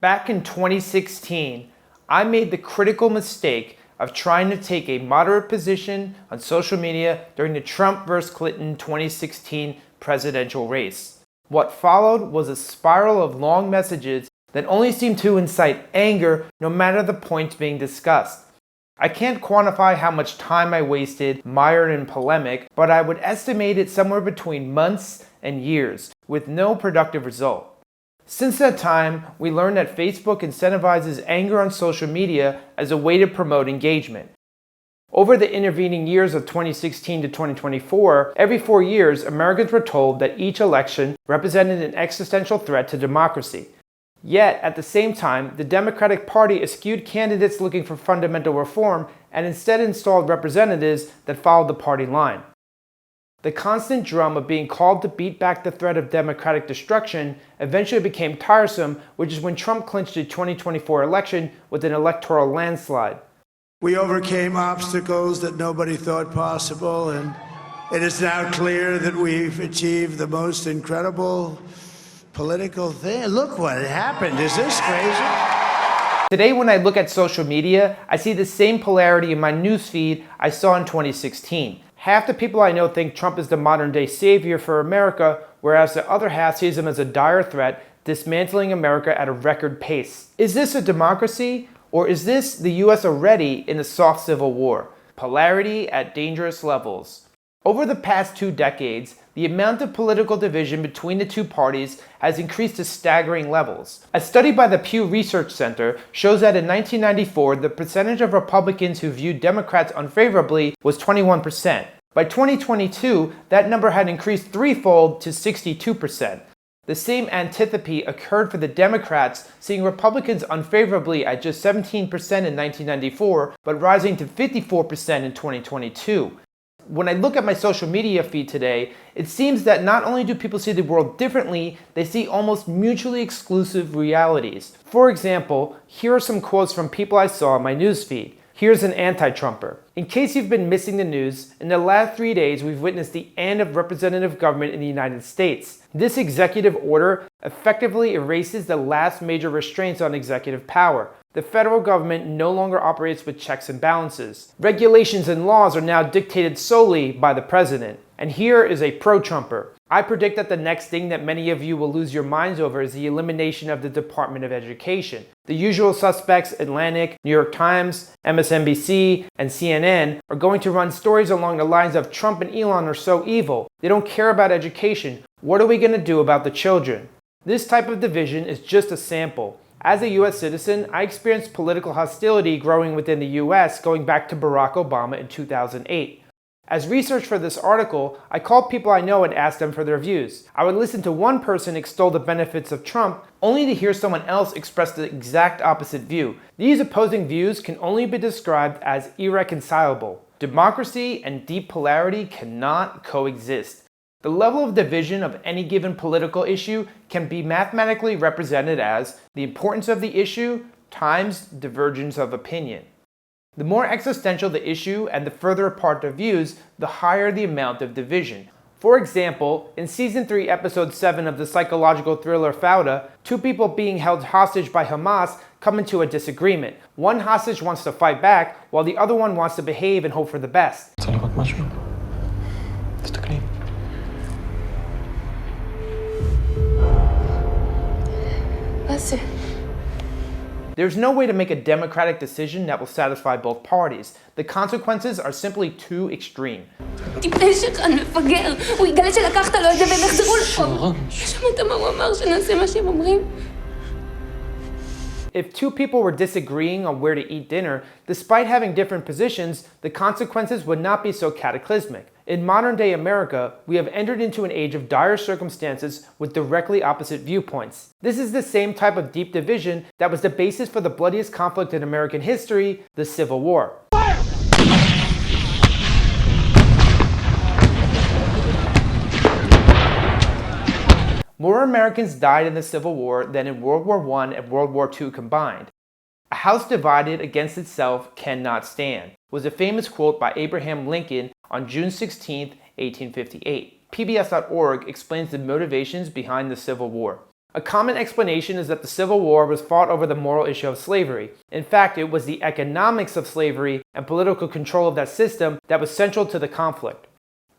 Back in 2016, I made the critical mistake of trying to take a moderate position on social media during the Trump vs. Clinton 2016 presidential race. What followed was a spiral of long messages that only seemed to incite anger no matter the points being discussed. I can't quantify how much time I wasted mired in polemic, but I would estimate it somewhere between months and years, with no productive result. Since that time, we learned that Facebook incentivizes anger on social media as a way to promote engagement. Over the intervening years of 2016 to 2024, every 4 years, Americans were told that each election represented an existential threat to democracy. Yet, at the same time, the Democratic Party eschewed candidates looking for fundamental reform and instead installed representatives that followed the party line. The constant drum of being called to beat back the threat of democratic destruction eventually became tiresome, which is when Trump clinched the 2024 election with an electoral landslide. We overcame obstacles that nobody thought possible, and it is now clear that we've achieved the most incredible political thing. Look what happened. Is this crazy? Today, when I look at social media, I see the same polarity in my newsfeed I saw in 2016. Half the people I know think Trump is the modern-day savior for America, whereas the other half sees him as a dire threat, dismantling America at a record pace. Is this a democracy, or is this the US already in a soft civil war? Polarity at dangerous levels. Over the past 2 decades, the amount of political division between the two parties has increased to staggering levels. A study by the Pew Research Center shows that in 1994, the percentage of Republicans who viewed Democrats unfavorably was 21%. By 2022, that number had increased threefold to 62%. The same antipathy occurred for the Democrats, seeing Republicans unfavorably at just 17% in 1994, but rising to 54% in 2022. When I look at my social media feed today, it seems that not only do people see the world differently, they see almost mutually exclusive realities. For example, here are some quotes from people I saw on my newsfeed. Here's an anti-Trumper. In case you've been missing the news, in the last 3 days we've witnessed the end of representative government in the United States. This executive order effectively erases the last major restraints on executive power. The federal government no longer operates with checks and balances. Regulations and laws are now dictated solely by the president. And here is a pro-Trumper. I predict that the next thing that many of you will lose your minds over is the elimination of the Department of Education. The usual suspects, Atlantic, New York Times, MSNBC, and CNN, are going to run stories along the lines of Trump and Elon are so evil. They don't care about education. What are we going to do about the children? This type of division is just a sample. As a US citizen, I experienced political hostility growing within the US going back to Barack Obama in 2008. As research for this article, I called people I know and asked them for their views. I would listen to one person extol the benefits of Trump, only to hear someone else express the exact opposite view. These opposing views can only be described as irreconcilable. Democracy and deep polarity cannot coexist. The level of division of any given political issue can be mathematically represented as the importance of the issue times divergence of opinion. The more existential the issue and the further apart the views, the higher the amount of division. For example, in Season 3, Episode 7 of the psychological thriller Fauda, 2 people being held hostage by Hamas come into a disagreement. One hostage wants to fight back, while the other one wants to behave and hope for the best. There's no way to make a democratic decision that will satisfy both parties. The consequences are simply too extreme. If 2 people were disagreeing on where to eat dinner, despite having different positions, the consequences would not be so cataclysmic. In modern-day America, we have entered into an age of dire circumstances with directly opposite viewpoints. This is the same type of deep division that was the basis for the bloodiest conflict in American history, the Civil War. More Americans died in the Civil War than in World War I and World War II combined. "A house divided against itself cannot stand," was a famous quote by Abraham Lincoln on June 16, 1858. PBS.org explains the motivations behind the Civil War. A common explanation is that the Civil War was fought over the moral issue of slavery. In fact, it was the economics of slavery and political control of that system that was central to the conflict.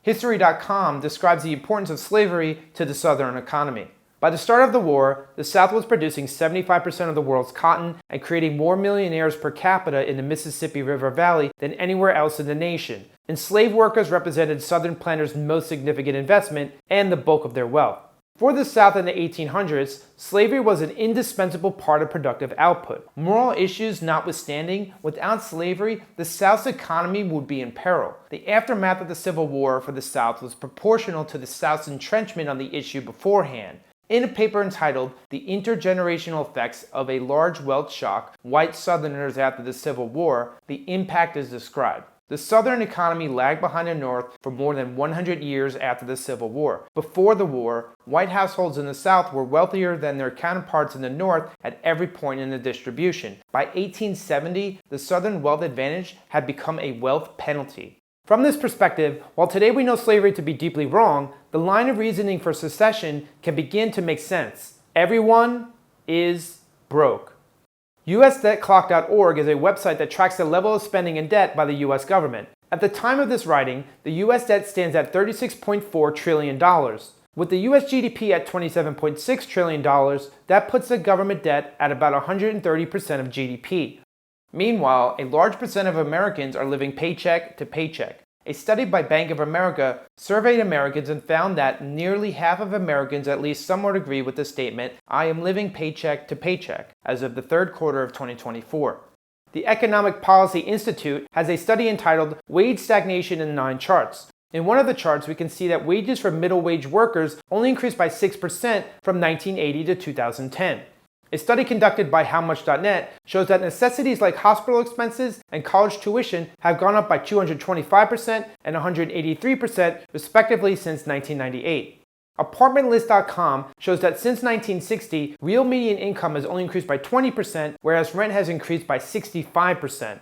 History.com describes the importance of slavery to the Southern economy. By the start of the war, the South was producing 75% of the world's cotton and creating more millionaires per capita in the Mississippi River Valley than anywhere else in the nation. Enslaved workers represented Southern planters' most significant investment and the bulk of their wealth. For the South in the 1800s, slavery was an indispensable part of productive output. Moral issues notwithstanding, without slavery, the South's economy would be in peril. The aftermath of the Civil War for the South was proportional to the South's entrenchment on the issue beforehand. In a paper entitled The Intergenerational Effects of a Large Wealth Shock, White Southerners After the Civil War, the impact is described. The Southern economy lagged behind the North for more than 100 years after the Civil War. Before the war, white households in the South were wealthier than their counterparts in the North at every point in the distribution. By 1870, the Southern wealth advantage had become a wealth penalty. From this perspective, while today we know slavery to be deeply wrong, the line of reasoning for secession can begin to make sense. Everyone is broke. USDebtClock.org is a website that tracks the level of spending and debt by the US government. At the time of this writing, the US debt stands at $36.4 trillion. With the US GDP at $27.6 trillion, that puts the government debt at about 130% of GDP. Meanwhile, a large percent of Americans are living paycheck to paycheck. A study by Bank of America surveyed Americans and found that nearly half of Americans at least somewhat agree with the statement, "I am living paycheck to paycheck," as of the third quarter of 2024. The Economic Policy Institute has a study entitled Wage Stagnation in 9 Charts. In one of the charts, we can see that wages for middle-wage workers only increased by 6% from 1980 to 2010. A study conducted by HowMuch.net shows that necessities like hospital expenses and college tuition have gone up by 225% and 183% respectively since 1998. ApartmentList.com shows that since 1960, real median income has only increased by 20%, whereas rent has increased by 65%.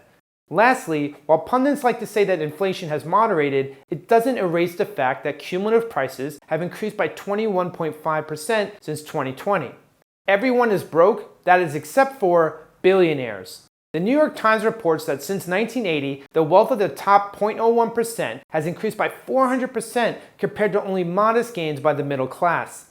Lastly, while pundits like to say that inflation has moderated, it doesn't erase the fact that cumulative prices have increased by 21.5% since 2020. Everyone is broke, that is except for billionaires. The New York Times reports that since 1980, the wealth of the top 0.01% has increased by 400% compared to only modest gains by the middle class.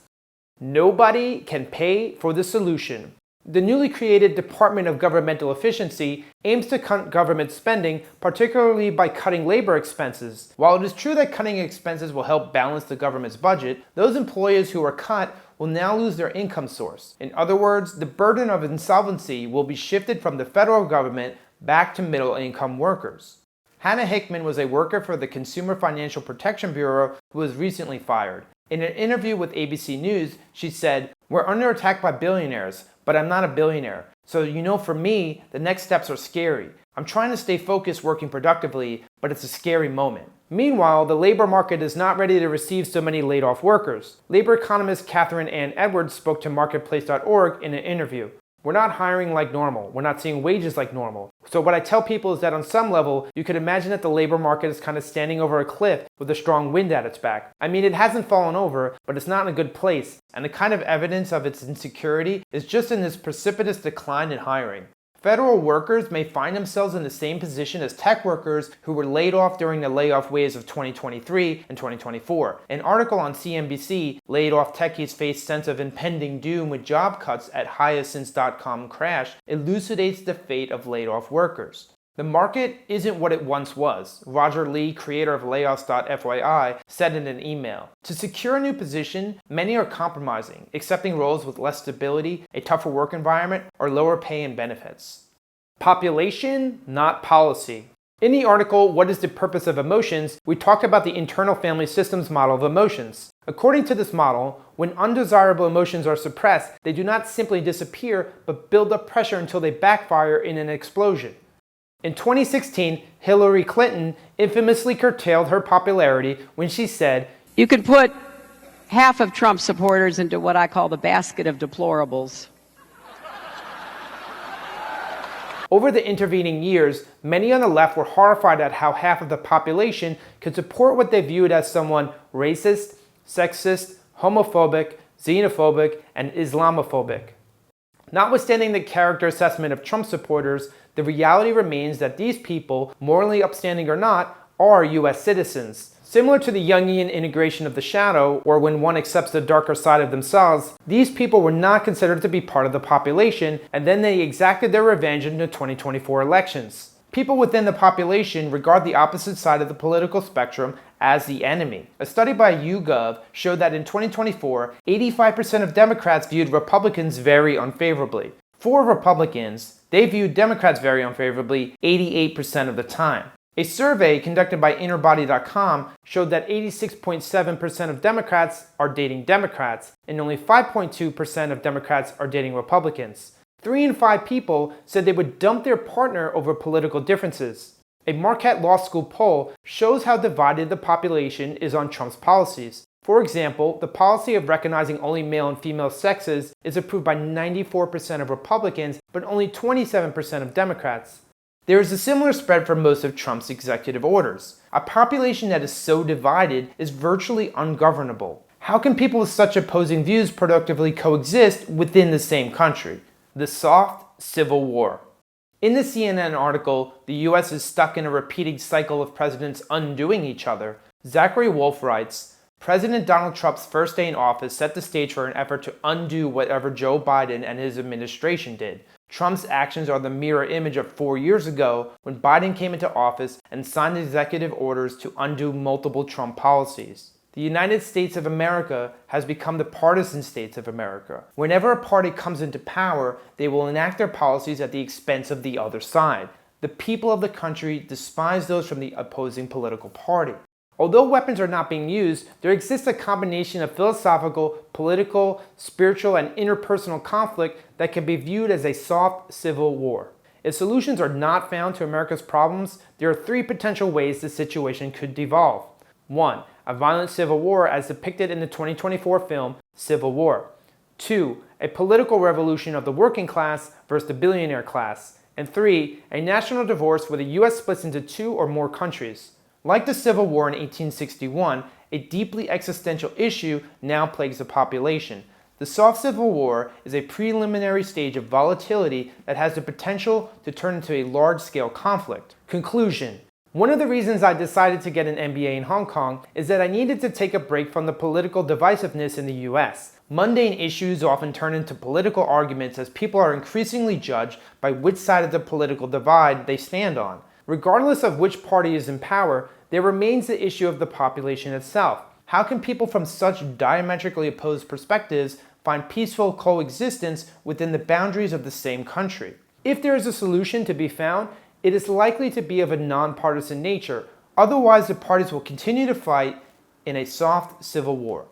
Nobody can pay for the solution. The newly created Department of Governmental Efficiency aims to cut government spending, particularly by cutting labor expenses. While it is true that cutting expenses will help balance the government's budget, those employees who are cut will now lose their income source. In other words, the burden of insolvency will be shifted from the federal government back to middle-income workers. Hannah Hickman was a worker for the Consumer Financial Protection Bureau who was recently fired. In an interview with ABC News, she said, "We're under attack by billionaires, but I'm not a billionaire. So for me, the next steps are scary. I'm trying to stay focused working productively, but it's a scary moment." Meanwhile, the labor market is not ready to receive so many laid-off workers. Labor economist Catherine Ann Edwards spoke to Marketplace.org in an interview. "We're not hiring like normal. We're not seeing wages like normal. So what I tell people is that on some level, you could imagine that the labor market is kind of standing over a cliff with a strong wind at its back. I mean, it hasn't fallen over, but it's not in a good place. And the kind of evidence of its insecurity is just in this precipitous decline in hiring." Federal workers may find themselves in the same position as tech workers who were laid off during the layoff waves of 2023 and 2024. An article on CNBC, "Laid Off Techies Face Sense of Impending Doom with Job Cuts at Hyacinth.com Crash," elucidates the fate of laid off workers. The market isn't what it once was, Roger Lee, creator of Layoffs.fyi, said in an email. To secure a new position, many are compromising, accepting roles with less stability, a tougher work environment, or lower pay and benefits. Population, not policy. In the article, "What is the Purpose of Emotions?" we talked about the internal family systems model of emotions. According to this model, when undesirable emotions are suppressed, they do not simply disappear, but build up pressure until they backfire in an explosion. In 2016, Hillary Clinton infamously curtailed her popularity when she said, "You could put half of Trump supporters into what I call the basket of deplorables." Over the intervening years, many on the left were horrified at how half of the population could support what they viewed as someone racist, sexist, homophobic, xenophobic, and Islamophobic. Notwithstanding the character assessment of Trump supporters, the reality remains that these people, morally upstanding or not, are US citizens. Similar to the Jungian integration of the shadow, or when one accepts the darker side of themselves, these people were not considered to be part of the population, and then they exacted their revenge in the 2024 elections. People within the population regard the opposite side of the political spectrum as the enemy. A study by YouGov showed that in 2024, 85% of Democrats viewed Republicans very unfavorably. For Republicans, they viewed Democrats very unfavorably 88% of the time. A survey conducted by InnerBody.com showed that 86.7% of Democrats are dating Democrats, and only 5.2% of Democrats are dating Republicans. 3 in 5 people said they would dump their partner over political differences. A Marquette Law School poll shows how divided the population is on Trump's policies. For example, the policy of recognizing only male and female sexes is approved by 94% of Republicans, but only 27% of Democrats. There is a similar spread for most of Trump's executive orders. A population that is so divided is virtually ungovernable. How can people with such opposing views productively coexist within the same country? The soft civil war. In the CNN article, "The US is stuck in a repeating cycle of presidents undoing each other," Zachary Wolf writes, President Donald Trump's first day in office set the stage for an effort to undo whatever Joe Biden and his administration did. Trump's actions are the mirror image of 4 years ago when Biden came into office and signed executive orders to undo multiple Trump policies. The United States of America has become the partisan states of America. Whenever a party comes into power, they will enact their policies at the expense of the other side. The people of the country despise those from the opposing political party. Although weapons are not being used, there exists a combination of philosophical, political, spiritual, and interpersonal conflict that can be viewed as a soft civil war. If solutions are not found to America's problems, there are 3 potential ways the situation could devolve. 1. A violent civil war as depicted in the 2024 film Civil War. 2. A political revolution of the working class versus the billionaire class. And 3. A national divorce where the US splits into 2 or more countries. Like the Civil War in 1861, a deeply existential issue now plagues the population. The soft civil war is a preliminary stage of volatility that has the potential to turn into a large-scale conflict. Conclusion. One of the reasons I decided to get an MBA in Hong Kong is that I needed to take a break from the political divisiveness in the US. Mundane issues often turn into political arguments as people are increasingly judged by which side of the political divide they stand on. Regardless of which party is in power, there remains the issue of the population itself. How can people from such diametrically opposed perspectives find peaceful coexistence within the boundaries of the same country? If there is a solution to be found, it is likely to be of a nonpartisan nature. Otherwise, the parties will continue to fight in a soft civil war.